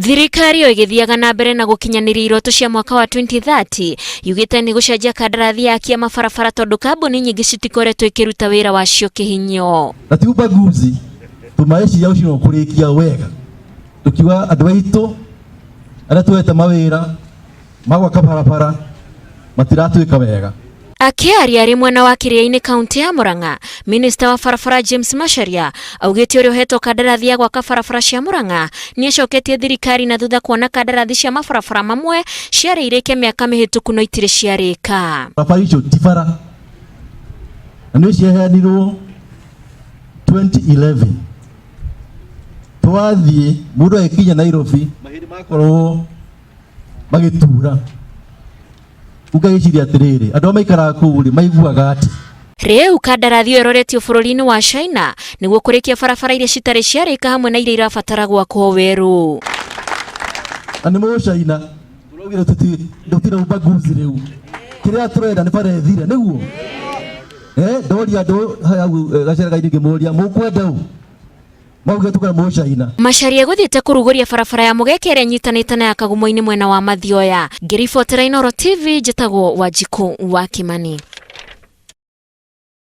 Thirikari igithiaga na mbere na gukinyaniria iroto cia mwaka wa 2030 yugite ni gucenjia kandarathi ya kia mabarabara tondu kambuni nyingi citikoretwo ikiruta wira wacio kihinyo. Na ti ubaguzi tumaishi yao cino kurikia wega tukiwa andu aitu ara tweta mawira magwaka barabara matiratuika wega. Akiaria ari mwena wa Kiria-ini kaunti ya Murang'a, Minista wa barabara James Macharia augite uri uhetwo kandarathi ya gwaka barabara cia Murang'a ni acoketie thirikari na thutha kuona kandarathi cia mabarabara mamwe ciarĩrĩke miaka mihituku no itire ciarĩka. Barabara icio ti bara na nĩ ciaheanirwo 2011 twathiĩ mũndũ agĩkinya Nairobi mahĩndĩ makorwo magitura ugagiciria atiriri andu maikara kuri maiguaga ati riu kandarathi iroretio bururi-ini wa China niguo kurikia barabara iria citari ciarika hamwe na iria irabatara gwakwo weru. Ani mo China turogire tutira ubaguzi riu kiria turenda ni bara ethire niguo ndoria andu gaceraga-ini ngimuria mukwenda u mauge tukara mo China. Macharia guthiite kuruguria barabara ya Mugekere nyitanite na ya Kagumo-ini mwena wa Mathioya. Ngiribotera Inooro TV njitagwo Wanjiku wa Kimani.